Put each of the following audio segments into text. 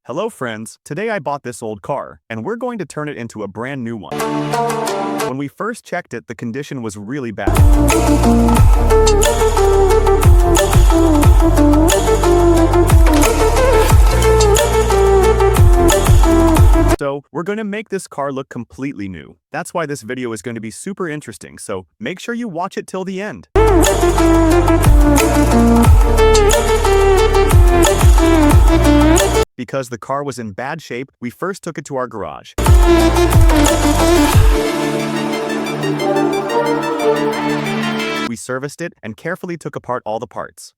Hello friends, today I bought this old car, and we're going to turn it into a brand new one. When we first checked it, the condition was really bad. So, we're going to make this car look completely new. That's why this video is going to be super interesting, so make sure you watch it till the end. Because the car was in bad shape, we first took it to our garage. We serviced it and carefully took apart all the parts.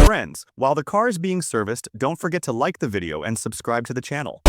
Friends, while the car is being serviced, don't forget to like the video and subscribe to the channel.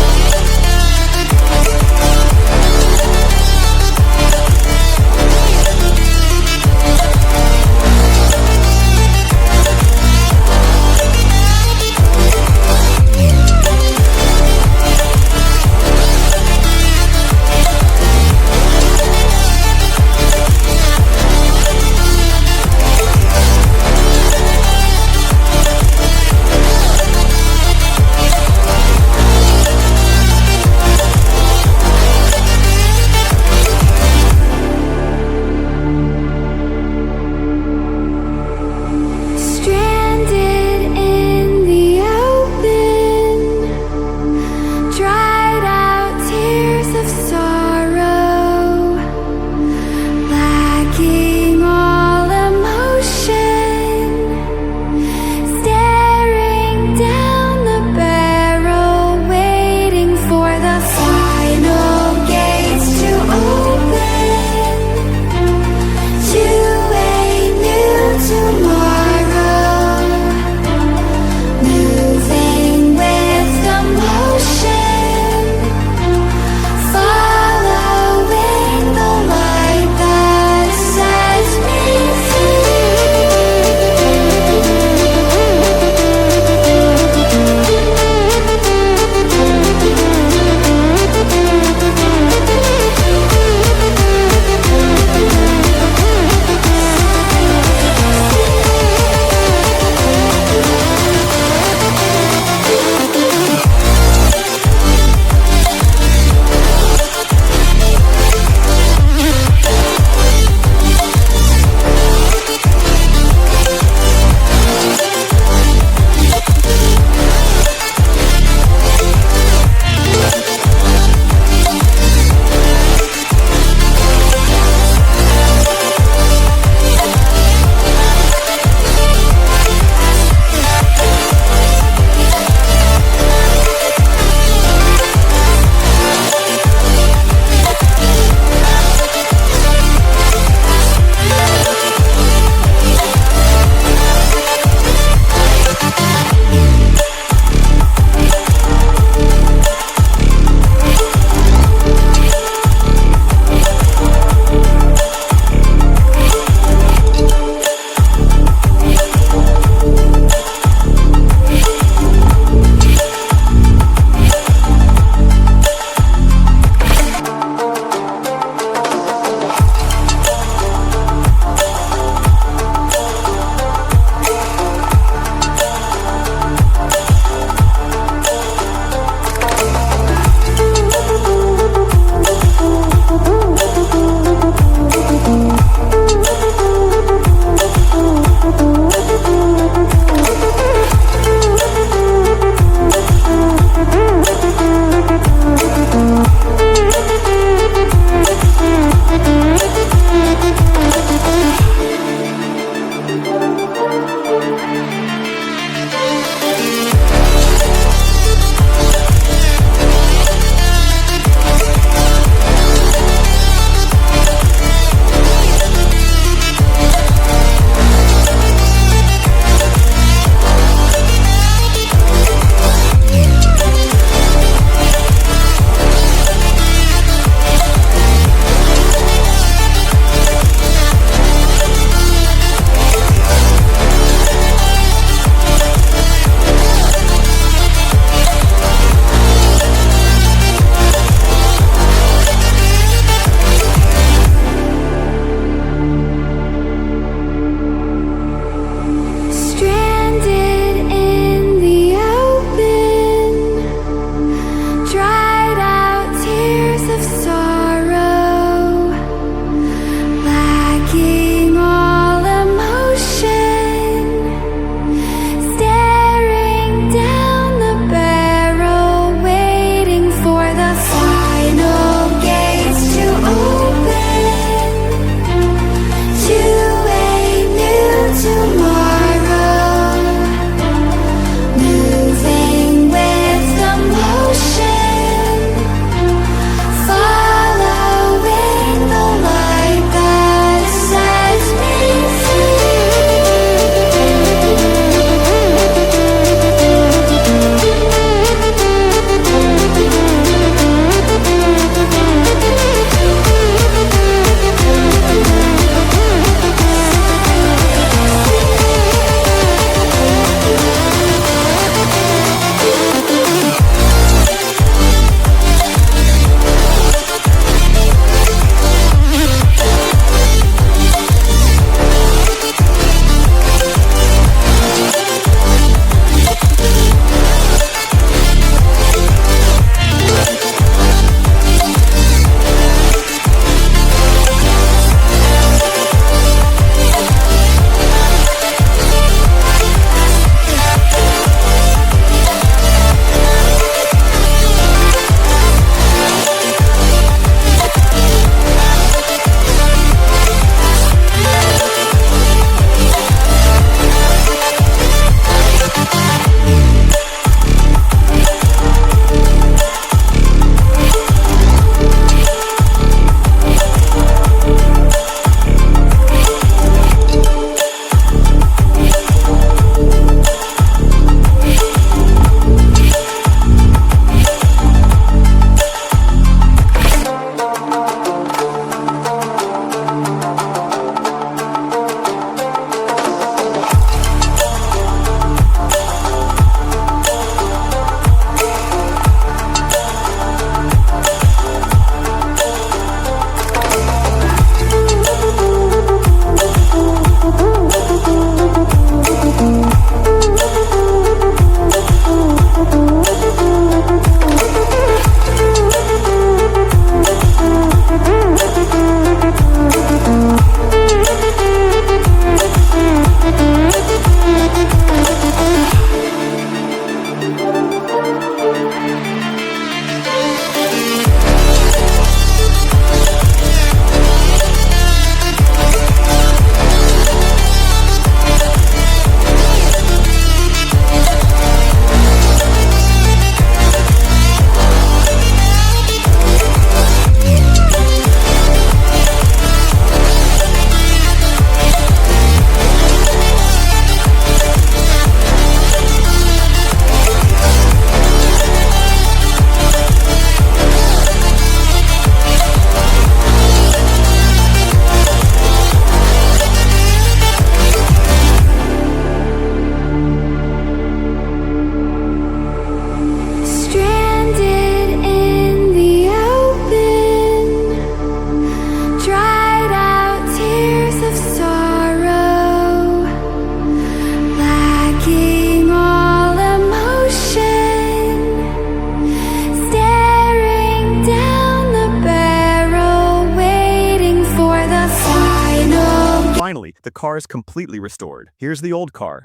car is completely restored. Here's the old car.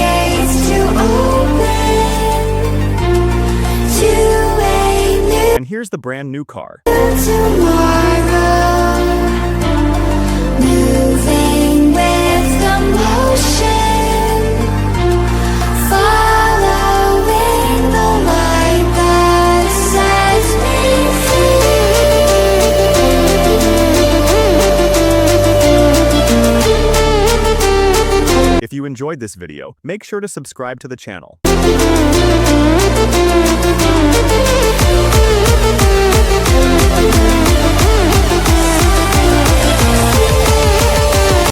And here's the brand new car. Moving with the motion, following the light that sets me free. If you enjoyed this video, make sure to subscribe to the channel.